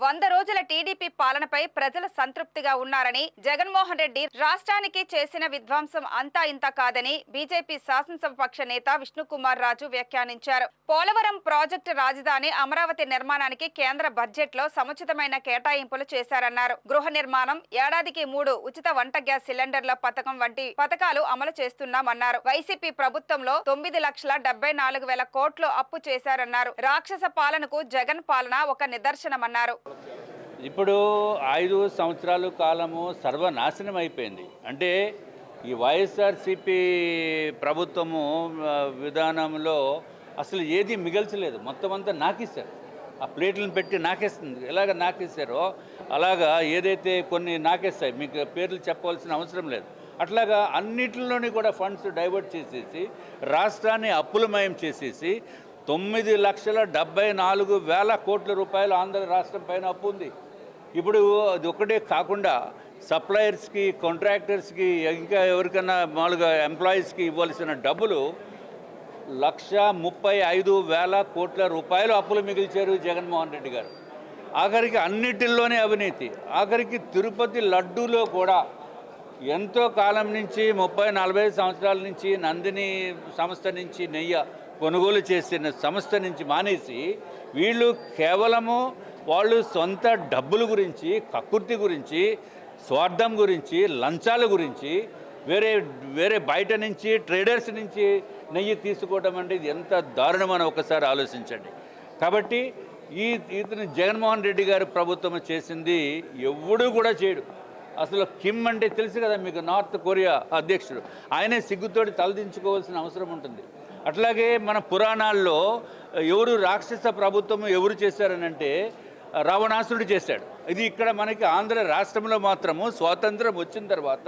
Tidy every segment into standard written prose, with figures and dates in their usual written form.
100 రోజుల టీడీపీ పాలనపై ప్రజలు సంతృప్తిగా ఉన్నారని, జగన్మోహన్ రెడ్డి రాష్ట్రానికి చేసిన విధ్వంసం అంతా ఇంత కాదని బీజేపీ శాసనసభాపక్ష నేత విష్ణుకుమార్ రాజు వ్యాఖ్యానించారు. పోలవరం ప్రాజెక్టు రాజధాని అమరావతి నిర్మాణానికి కేంద్ర బడ్జెట్లో సముచితమైన కేటాయింపులు చేశారన్నారు. గృహ నిర్మాణం, ఏడాదికి 3 ఉచిత వంట గ్యాస్ సిలిండర్ల పథకం వంటి పథకాలు అమలు చేస్తున్నామన్నారు. వైసీపీ ప్రభుత్వంలో 9,74,000 కోట్లు అప్పు చేశారన్నారు. రాక్షస పాలనకు జగన్ పాలన ఒక నిదర్శనమన్నారు. ఇప్పుడు 5 సంవత్సరాల కాలము సర్వనాశనం అయిపోయింది. అంటే ఈ వైఎస్ఆర్సీపీ ప్రభుత్వము విధానంలో అసలు ఏది మిగల్చలేదు. మొత్తం అంతా నాకేశారు. ఆ ప్లేట్లను పెట్టి నాకేస్తుంది. ఎలాగ నాకేశారో అలాగా ఏదైతే కొన్ని నాకేస్తాయి, మీకు పేర్లు చెప్పవలసిన అవసరం లేదు. అట్లాగా అన్నిటిలోని కూడా ఫండ్స్ డైవర్ట్ చేసేసి రాష్ట్రాన్ని అప్పులమయం చేసేసి 9,74,000 కోట్ల రూపాయలు ఆంధ్ర రాష్ట్రం పైన అప్పు ఉంది. ఇప్పుడు అది ఒకటే కాకుండా సప్లయర్స్కి, కాంట్రాక్టర్స్కి, ఇంకా ఎవరికైనా మామూలుగా ఎంప్లాయీస్కి ఇవ్వాల్సిన డబ్బులు 1,35,000 కోట్ల రూపాయలు అప్పులు మిగిల్చారు జగన్మోహన్ రెడ్డి గారు. ఆఖరికి అన్నిటిల్లోనే అవినీతి. ఆఖరికి తిరుపతి లడ్డూలో కూడా ఎంతో కాలం నుంచి 30-40 సంవత్సరాల నుంచి నందిని సంస్థ నుంచి నెయ్యి కొనుగోలు చేసిన సంస్థ నుంచి మానేసి వీళ్ళు కేవలము వాళ్ళు సొంత డబ్బుల గురించి, కక్కుర్తి గురించి, స్వార్థం గురించి, లంచాల గురించి వేరే బయట నుంచి ట్రేడర్స్ నుంచి నెయ్యి తీసుకోవడం అంటే ఇది ఎంత దారుణమని ఒకసారి ఆలోచించండి. కాబట్టి ఇతను జగన్మోహన్ రెడ్డి గారి ప్రభుత్వం చేసింది ఎవడు కూడా చేయడు. అసలు కిమ్ అంటే తెలుసు కదా మీకు, నార్త్ కొరియా అధ్యక్షుడు. ఆయనే సిగ్గుతోటి తలదించుకోవాల్సిన అవసరం ఉంటుంది. అట్లాగే మన పురాణాల్లో ఎవరు రాక్షస ప్రభుత్వం ఎవరు చేశారనంటే రావణాసురుడు చేశాడు. ఇది ఇక్కడ మనకి ఆంధ్ర రాష్ట్రంలో మాత్రము స్వాతంత్రం వచ్చిన తర్వాత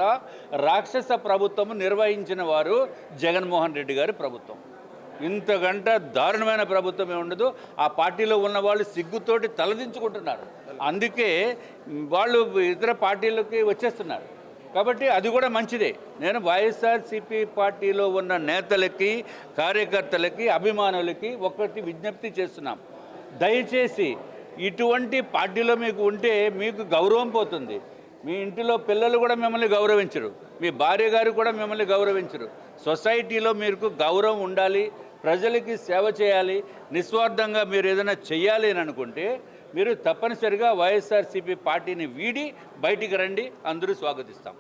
రాక్షస ప్రభుత్వము నిర్వహించిన వారు జగన్మోహన్ రెడ్డి గారి ప్రభుత్వం. ఇంతకంటే దారుణమైన ప్రభుత్వమే ఉండదు. ఆ పార్టీలో ఉన్న వాళ్ళు సిగ్గుతోటి తలదించుకుంటున్నారు. అందుకే వాళ్ళు ఇతర పార్టీలకి వచ్చేస్తున్నారు. కాబట్టి అది కూడా మంచిదే. నేను వైఎస్ఆర్సీపీ పార్టీలో ఉన్న నేతలకి, కార్యకర్తలకి, అభిమానులకి ఒకటి విజ్ఞప్తి చేస్తున్నాం. దయచేసి ఇటువంటి పార్టీలో మీకు ఉంటే మీకు గౌరవం పోతుంది. మీ ఇంటిలో పిల్లలు కూడా మిమ్మల్ని గౌరవించరు, మీ భార్య గారు కూడా మిమ్మల్ని గౌరవించరు. సొసైటీలో మీకు గౌరవం ఉండాలి, ప్రజలకి సేవ చేయాలి, నిస్వార్థంగా మీరు ఏదైనా చెయ్యాలి అని అనుకుంటే మీరు తప్పనిసరిగా వైఎస్ఆర్సీపీ పార్టీని వీడి బయటికి రండి. అందరూ స్వాగతిస్తాం.